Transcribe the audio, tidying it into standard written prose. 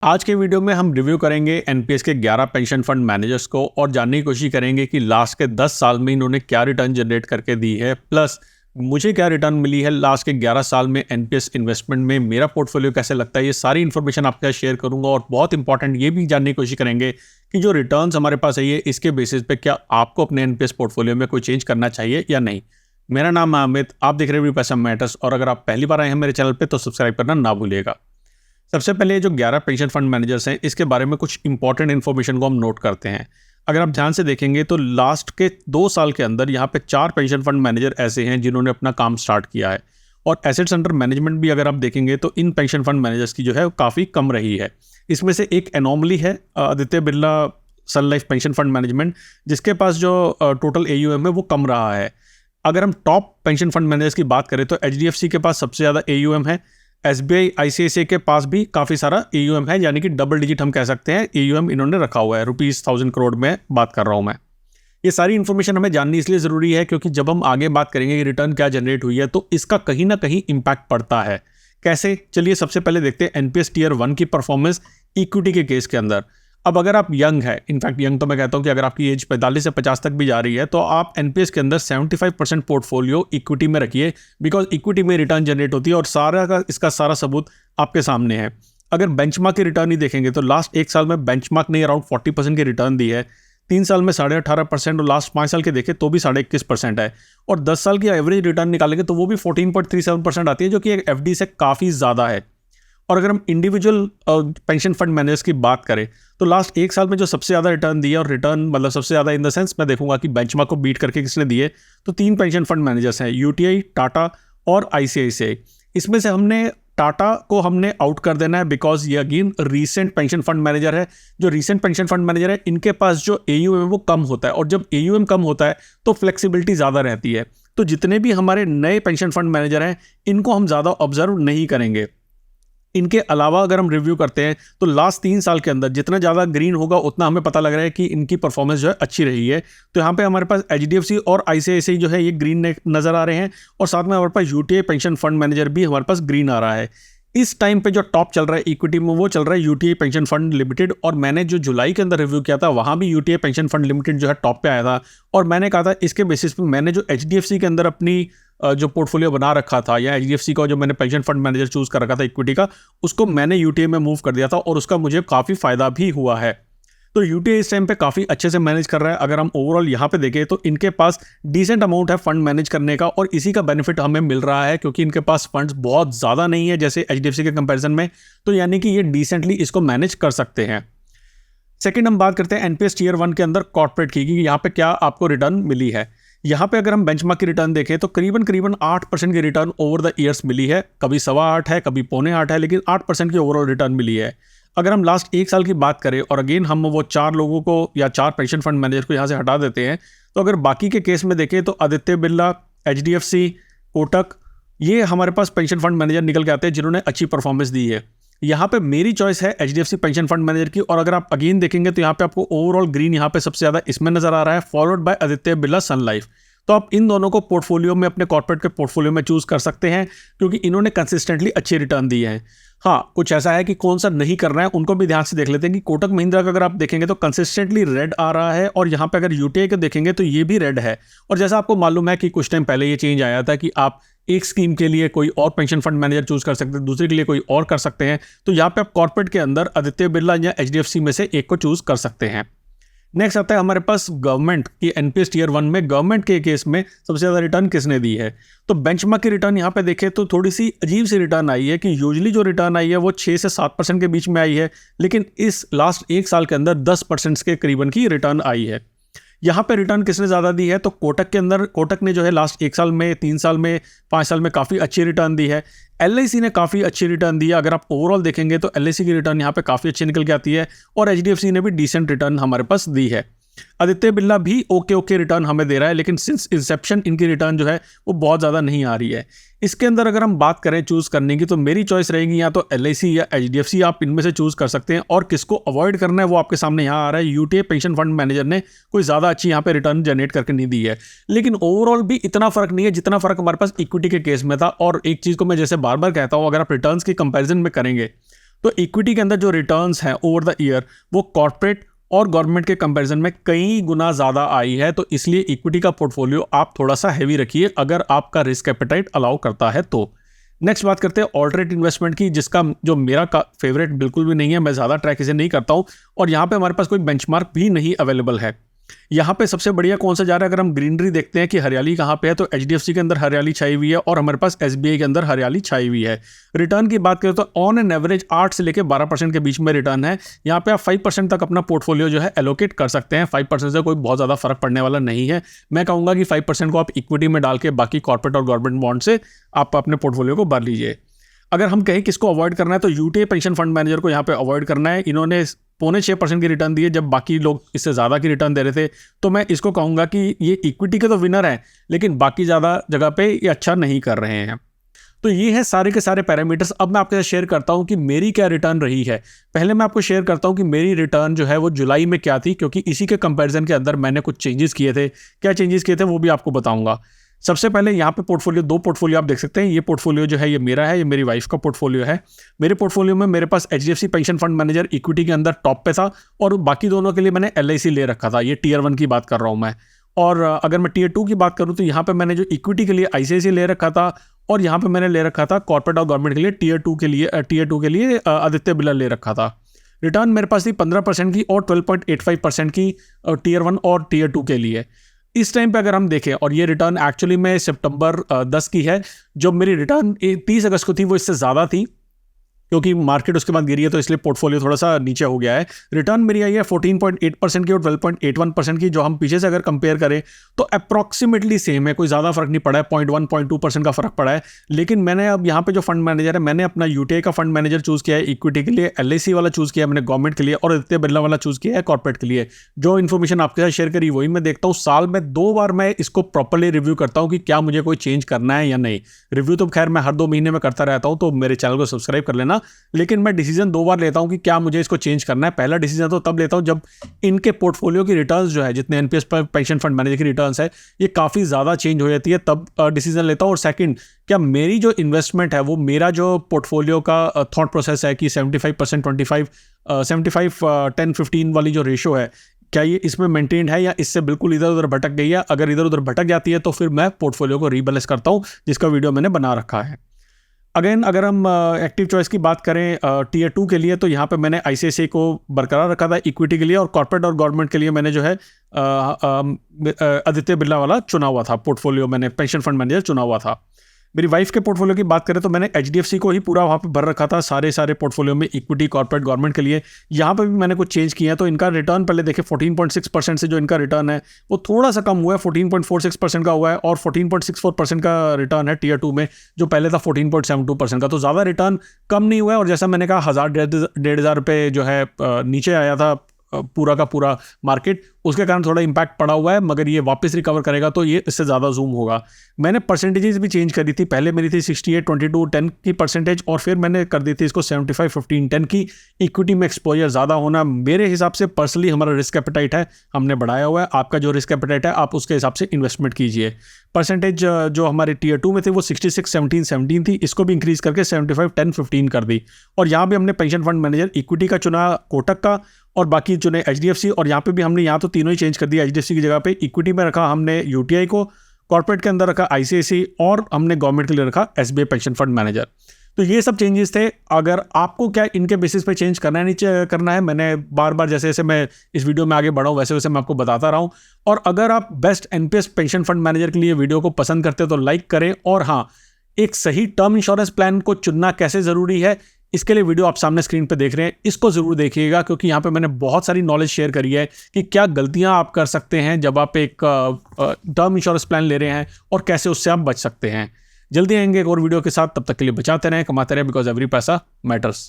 आज के वीडियो में हम रिव्यू करेंगे एनपीएस के 11 पेंशन फंड मैनेजर्स को और जानने की कोशिश करेंगे कि लास्ट के 10 साल में इन्होंने क्या रिटर्न जनरेट करके दी है, प्लस मुझे क्या रिटर्न मिली है लास्ट के 11 साल में एनपीएस इन्वेस्टमेंट में। मेरा पोर्टफोलियो कैसे लगता है, ये सारी इन्फॉर्मेशन आपके साथ शेयर करूंगा। और बहुत इंपॉर्टेंट ये भी जानने की कोशिश करेंगे कि जो रिटर्न्स हमारे पास है ये इसके बेसिस पे क्या आपको अपने एनपीएस पोर्टफोलियो में कोई चेंज करना चाहिए या नहीं। मेरा नाम है अमित, आप देख रहे हैं पैसा मैटर्स, और अगर आप पहली बार आए हैं मेरे चैनल पे तो सब्सक्राइब करना ना भूलिएगा। सबसे पहले जो 11 पेंशन फंड मैनेजर्स हैं इसके बारे में कुछ इंपॉर्टेंट इन्फॉर्मेशन को हम नोट करते हैं। अगर आप ध्यान से देखेंगे तो लास्ट के 2 साल के अंदर यहाँ पे 4 पेंशन फंड मैनेजर ऐसे हैं जिन्होंने अपना काम स्टार्ट किया है। और एसेट्स अंडर मैनेजमेंट भी अगर आप देखेंगे तो इन पेंशन फंड मैनेजर्स की जो है काफ़ी कम रही है। इसमें से एक एनॉमली है Aditya Birla sun life pension fund management, जिसके पास जो टोटल AUM है वो कम रहा है। अगर हम टॉप पेंशन फंड मैनेजर्स की बात करें तो HDFC के पास सबसे ज़्यादा AUM है। SBI ICICI के पास भी काफ़ी सारा AUM है, यानी कि डबल डिजिट हम कह सकते हैं AUM इन्होंने रखा हुआ है। ₹1000 करोड़ में बात कर रहा हूँ मैं। ये सारी इन्फॉर्मेशन हमें जाननी इसलिए ज़रूरी है क्योंकि जब हम आगे बात करेंगे कि रिटर्न क्या जनरेट हुई है तो इसका कहीं ना कहीं इम्पैक्ट पड़ता है। कैसे, चलिए सबसे पहले देखते हैं NPS Tier 1 की परफॉर्मेंस इक्विटी के केस के अंदर। अब अगर आप यंग है, इनफैक्ट यंग तो मैं कहता हूं कि अगर आपकी एज 45 से 50 तक भी जा रही है तो आप एनपीएस के अंदर 75% पोर्टफोलियो इक्विटी में रखिए, बिकॉज इक्विटी में रिटर्न जनरेट होती है और सारा का इसका सारा सबूत आपके सामने है। अगर बेंचमार्क की रिटर्न ही देखेंगे तो लास्ट 1 साल में बेंचमार्क ने अराउंड 40% की रिटर्न दी है, 3 साल में 18.5% और लास्ट 5 साल के देखें तो भी 21.5% है। और 10 साल की एवरेज रिटर्न निकालेंगे तो वो भी 14.37% आती है, जो कि एक FD से काफ़ी ज़्यादा है। और अगर हम इंडिविजुअल पेंशन फंड मैनेजर्स की बात करें तो लास्ट 1 साल में जो सबसे ज़्यादा रिटर्न दिया, और रिटर्न मतलब सबसे ज़्यादा इन द सेंस मैं देखूंगा कि बेंचमार्क को बीट करके किसने दिए, तो 3 पेंशन फंड मैनेजर्स हैं, UTI, टाटा और ICICI। इसमें से हमने टाटा को हमने आउट कर देना है बिकॉज ये again recent pension fund manager है। जो रीसेंट पेंशन फंड मैनेजर है इनके पास जो AUM है वो कम होता है, और जब AUM कम होता है तो फ्लेक्सिबिलिटी ज़्यादा रहती है। तो जितने भी हमारे नए पेंशन फंड मैनेजर हैं इनको हम ज़्यादा ऑब्जर्व नहीं करेंगे। इनके अलावा अगर हम रिव्यू करते हैं तो लास्ट 3 साल के अंदर जितना ज़्यादा ग्रीन होगा उतना हमें पता लग रहा है कि इनकी परफॉर्मेंस जो है अच्छी रही है। तो यहाँ पे हमारे पास HDFC और ICICI जो है ये ग्रीन नज़र आ रहे हैं, और साथ में हमारे पास UTI पेंशन फंड मैनेजर भी हमारे पास ग्रीन आ रहा है। इस टाइम पे जो टॉप चल रहा है इक्विटी में वो चल रहा है UTI पेंशन फंड लिमिटेड, और मैंने जो जुलाई के अंदर रिव्यू किया था वहाँ भी UTI पेंशन फंड लिमिटेड जो है टॉप पे आया था। और मैंने कहा था इसके बेसिस पे मैंने जो HDFC के अंदर अपनी जो पोर्टफोलियो बना रखा था, या HDFC का जो मैंने पेंशन फंड मैनेजर चूज कर रखा था इक्विटी का, उसको मैंने UTI में मूव कर दिया था और उसका मुझे काफ़ी फ़ायदा भी हुआ है। तो UTI इस टाइम पे काफ़ी अच्छे से मैनेज कर रहा है। अगर हम ओवरऑल यहाँ पे देखें तो इनके पास डिसेंट अमाउंट है फंड मैनेज करने का, और इसी का बेनिफिट हमें मिल रहा है क्योंकि इनके पास फंड्स बहुत ज़्यादा नहीं है जैसे HDFC के कंपैरिजन में। तो यानी कि ये डिसेंटली इसको मैनेज कर सकते हैं। सेकेंड हम बात करते हैं NPS Tier 1 के अंदर कॉर्पोरेट की, यहाँ पे क्या आपको रिटर्न मिली है। यहाँ पे अगर हम बेंचमार्क की रिटर्न देखें तो करीबन 8% की रिटर्न ओवर द ईयर्स मिली है। कभी 8.25 है, कभी 7.25 है, लेकिन 8% की ओवरऑल रिटर्न मिली है। अगर हम लास्ट 1 साल की बात करें, और अगेन हम वो 4 लोगों को या 4 पेंशन फंड मैनेजर को यहाँ से हटा देते हैं, तो अगर बाकी के केस में देखें तो आदित्य बिरला, HDFC, कोटक, ये हमारे पास पेंशन फंड मैनेजर निकल के आते हैं जिन्होंने अच्छी परफॉर्मेंस दी है। यहाँ पे मेरी चॉइस है HDFC पेंशन फंड मैनेजर की, और अगर आप अगेन देखेंगे तो यहाँ पे आपको ओवरऑल ग्रीन यहाँ पे सबसे ज़्यादा इसमें नजर आ रहा है, followed by Aditya Birla sun life. तो आप इन दोनों को पोर्टफोलियो में, अपने कॉर्पोरेट के पोर्टफोलियो में चूज कर सकते हैं क्योंकि इन्होंने कंसिस्टेंटली अच्छे रिटर्न दिए हैं। हाँ, कुछ ऐसा है कि कौन सा नहीं करना है उनको भी ध्यान से देख लेते हैं कि कोटक महिंद्रा का अगर आप देखेंगे तो कंसिस्टेंटली रेड आ रहा है, और यहाँ पे अगर UTI को देखेंगे तो ये भी रेड है। और जैसा आपको मालूम है कि कुछ टाइम पहले ये चेंज आया था कि आप एक स्कीम के लिए कोई और पेंशन फंड मैनेजर चूज कर सकते हैं, दूसरे के लिए कोई और कर सकते हैं। तो यहाँ पे आप कॉर्पोरेट के अंदर आदित्य बिरला या HDFC में से एक को चूज कर सकते हैं। नेक्स्ट आता है हमारे पास गवर्नमेंट की NPS Tier 1 में गवर्नमेंट के केस में सबसे ज़्यादा रिटर्न किसने दी है। तो बेंचमार्क की रिटर्न यहाँ पे देखें तो थोड़ी सी अजीब सी रिटर्न आई है कि यूजुअली जो रिटर्न आई है वो 6 से 7% के बीच में आई है, लेकिन इस लास्ट 1 साल के अंदर 10% के करीबन की रिटर्न आई है। यहाँ पे रिटर्न किसने ज़्यादा दी है, तो कोटक के अंदर कोटक ने जो है लास्ट 1 साल में, 3 साल में, 5 साल में काफ़ी अच्छी रिटर्न दी है। LIC ने काफ़ी अच्छी रिटर्न दी है। अगर आप ओवरऑल देखेंगे तो LIC की रिटर्न यहाँ पे काफ़ी अच्छी निकल के आती है, और HDFC ने भी डिसेंट रिटर्न हमारे पास दी है। आदित्य बिरला भी ओके रिटर्न हमें दे रहा है, लेकिन सिंस इंसेप्शन इनकी रिटर्न जो है वो बहुत ज़्यादा नहीं आ रही है। इसके अंदर अगर हम बात करें चूज़ करने की तो मेरी चॉइस रहेगी या तो LIC या HDFC, आप इनमें से चूज़ कर सकते हैं। और किसको अवॉइड करना है वो आपके सामने यहाँ आ रहा है। UTI पेंशन फंड मैनेजर ने कोई ज़्यादा अच्छी यहाँ पे रिटर्न जनरेट करके नहीं दी है, लेकिन ओवरऑल भी इतना फ़र्क नहीं है जितना फ़र्क हमारे पास इक्विटी के केस में था। और एक चीज़ को मैं जैसे बार बार कहता हूँ, अगर आप रिटर्न्स की कंपैरिजन में करेंगे तो इक्विटी के अंदर जो रिटर्न्स हैं ओवर द ईयर वो कॉर्पोरेट और गवर्नमेंट के कंपैरिजन में कई गुना ज़्यादा आई है। तो इसलिए इक्विटी का पोर्टफोलियो आप थोड़ा सा हैवी रखिए अगर आपका रिस्क एपेटाइट अलाउ करता है तो। नेक्स्ट बात करते हैं ऑल्टरनेट इन्वेस्टमेंट की, जिसका जो मेरा फेवरेट बिल्कुल भी नहीं है, मैं ज़्यादा ट्रैक इसे नहीं करता हूँ और यहाँ पे हमारे पास कोई बेंचमार्क भी नहीं अवेलेबल है। यहाँ पे सबसे बढ़िया कौन सा जा रहा है, अगर हम ग्रीनरी देखते हैं कि हरियाली कहाँ पे है, तो एचडीएफसी के अंदर हरियाली छाई हुई है और हमारे पास एसबीआई के अंदर हरियाली छाई हुई है। रिटर्न की बात करें तो ऑन एन एवरेज 8 से लेकर 12% के बीच में रिटर्न है। यहाँ पे आप 5% तक अपना पोर्टफोलियो जो है एलोकेट कर सकते हैं। 5% से कोई बहुत ज़्यादा फर्क पड़ने वाला नहीं है। मैं कहूँगा कि 5% को आप इक्विटी में डाल के बाकी कॉर्पोरेट और गवर्नमेंट बॉन्ड से आप अपने पोर्टफोलियो को भर लीजिए। अगर हम कहें किसको अवॉइड करना है तो यूटीआई पेंशन फंड मैनेजर को यहाँ पे अवॉइड करना है। इन्होंने 5.25% की रिटर्न दी है जब बाकी लोग इससे ज़्यादा की रिटर्न दे रहे थे। तो मैं इसको कहूँगा कि ये इक्विटी के तो विनर है लेकिन बाकी ज़्यादा जगह पे ये अच्छा नहीं कर रहे हैं। तो ये है सारे के सारे पैरामीटर्स। अब मैं आपके साथ शेयर करता हूँ कि मेरी क्या रिटर्न रही है। पहले मैं आपको शेयर करता हूँ कि मेरी रिटर्न जो है वो जुलाई में क्या थी, क्योंकि इसी के कंपैरिजन के अंदर मैंने कुछ चेंजेस किए थे। क्या चेंजेस किए थे वो भी आपको बताऊँगा। सबसे पहले यहाँ पे पोर्टफोलियो, 2 पोर्टफोलियो आप देख सकते हैं। ये पोर्टफोलियो जो है ये मेरा है, ये मेरी वाइफ का पोर्टफोलियो है। मेरे पोर्टफोलियो में मेरे पास HDFC pension fund manager equity के अंदर टॉप पे था और बाकी दोनों के लिए मैंने एलआईसी ले रखा था। ये टियर 1 की बात कर रहा हूँ मैं। और अगर मैं टियर 2 की बात करूँ तो यहाँ पे मैंने जो इक्विटी के लिए आईसीआईसी ले रखा था और यहाँ पे मैंने ले रखा था कॉर्पोरेट और गवर्नमेंट के लिए टियर 2 के लिए आदित्य बिरला ले रखा था। रिटर्न मेरे पास थी 15% की और 12.85% की टियर 1 और टियर 2 के लिए। इस टाइम पे अगर हम देखें, और ये रिटर्न एक्चुअली में सितंबर 10 की है, जो मेरी रिटर्न 30 अगस्त को थी वो इससे ज़्यादा थी क्योंकि मार्केट उसके बाद गिरी है तो इसलिए पोर्टफोलियो थोड़ा सा नीचे हो गया है। रिटर्न मेरी आई है 14.8% की और 12.81% की। जो हम पीछे से अगर कंपेयर करें तो अप्रॉक्सीमेटली सेम है, कोई ज़्यादा फर्क नहीं पड़ा है, 0.1-0.2% का फर्क पड़ा है। लेकिन मैंने अब यहाँ पे जो फंड मैनेजर है, मैंने अपना यूटीआई का फंड मैनेजर चूज़ किया है, इक्विटी के लिए एलआईसी वाला चूज़ किया है मैंने गवर्नमेंट के लिए, और आदित्य बिरला वाला चूज़ किया है कॉर्पोरेट के लिए। जो इन्फॉर्मेशन आपके साथ शेयर करी वही मैं देखता हूँ। साल में 2 बार मैं इसको प्रॉपरली रिव्यू करता हूँ कि क्या मुझे कोई चेंज करना है या नहीं। रिव्यू तो खैर मैं हर 2 महीने में करता रहता हूँ, तो मेरे चैनल को सब्सक्राइब कर लेना। लेकिन मैं डिसीजन 2 बार लेता हूं कि क्या मुझे इसको चेंज करना है। पहला डिसीजन तो तब लेता हूं जब इनके पोर्टफोलियो की रिटर्न्स जो है, जितने एनपीएस पर पेंशन फंड मैनेजर की रिटर्न्स है, ये काफ़ी ज़्यादा चेंज हो जाती है, तब डिसीजन लेता हूं। और सेकंड, क्या मेरी जो इन्वेस्टमेंट है वो, मेरा जो पोर्टफोलियो का थॉट प्रोसेस है कि 75% 25 75 10 15 वाली जो रेशो है, क्या ये इसमें मेंटेन्ड है या इससे बिल्कुल इधर उधर भटक गई है। अगर इधर उधर भटक जाती है तो फिर मैं पोर्टफोलियो को रीबैलेंस करता हूँ, जिसका वीडियो मैंने बना रखा है। अगेन अगर हम एक्टिव चॉइस की बात करें टियर 2 के लिए, तो यहाँ पे मैंने आईसीआईसीआई को बरकरार रखा था इक्विटी के लिए, और कॉर्पोरेट और गवर्नमेंट के लिए मैंने जो है आदित्य बिरला वाला चुना हुआ था पोर्टफोलियो, मैंने पेंशन फंड मैनेजर चुना हुआ था। मेरी वाइफ के पोर्टफोलियो की बात करें तो मैंने एचडीएफसी को ही पूरा वहाँ पे भर रखा था, सारे पोर्टफोलियो में, इक्विटी कॉर्पोरेट गवर्नमेंट के लिए। यहाँ पे भी मैंने कुछ चेंज किया है। तो इनका रिटर्न पहले देखिए 14.6% से जो इनका रिटर्न है वो थोड़ा सा कम हुआ है, 14.46% का हुआ है, और 14.64% का रिटर्न है टियर 2 में, जो पहले था 14.72% का। तो ज़्यादा रिटर्न कम नहीं हुआ है। और जैसा मैंने कहा 1,000-1,500 रुपये जो है नीचे आया था पूरा का पूरा मार्केट, उसके कारण थोड़ा इम्पैक्ट पड़ा हुआ है, मगर ये वापस रिकवर करेगा तो ये इससे ज़्यादा जूम होगा। मैंने परसेंटेजेस भी चेंज करी थी। पहले मेरी थी 68-22-10 की परसेंटेज, और फिर मैंने कर दी थी इसको 75-15-10 की। इक्विटी में एक्सपोजर ज़्यादा होना मेरे हिसाब से पर्सनली हमारा रिस्क एपेटाइट है, हमने बढ़ाया हुआ है। आपका जो रिस्क एपेटाइट है आप उसके हिसाब से इन्वेस्टमेंट कीजिए। परसेंटेज जो हमारे टियर 2 में थे वो 66-17-17 थी, इसको भी इंक्रीज़ करके 75-10-15 कर दी। और यहाँ भी हमने पेंशन फंड मैनेजर इक्विटी का चुना, कोटक का, और बाकी चुने एचडीएफसी। और यहाँ पे भी हमने यहाँ तो तीनों ही चेंज कर दिया। एचडीएफसी की जगह पे इक्विटी में रखा हमने यूटीआई को, कॉर्पोरेट के अंदर रखा आईसीआईसीआई, और हमने गवर्नमेंट के लिए रखा एसबीआई पेंशन फंड मैनेजर। तो ये सब चेंजेस थे। अगर आपको क्या इनके बेसिस पे चेंज करना है नहीं करना है, मैंने बार बार जैसे जैसे मैं इस वीडियो में आगे बढ़ा हूँ वैसे वैसे मैं आपको बताता रहा हूँ। और अगर आप best NPS pension fund manager के लिए वीडियो को पसंद करते हो तो लाइक करें। और हाँ, एक सही टर्म इंश्योरेंस प्लान को चुनना कैसे ज़रूरी है, इसके लिए वीडियो आप सामने स्क्रीन पे देख रहे हैं, इसको ज़रूर देखिएगा, क्योंकि यहाँ पे मैंने बहुत सारी नॉलेज शेयर करी है कि क्या गलतियाँ आप कर सकते हैं जब आप एक टर्म इंश्योरेंस प्लान ले रहे हैं और कैसे उससे आप बच सकते हैं। जल्दी आएंगे एक और वीडियो के साथ, तब तक के लिए बचाते रहें, कमाते रहें, बिकॉज एवरी पैसा मैटर्स।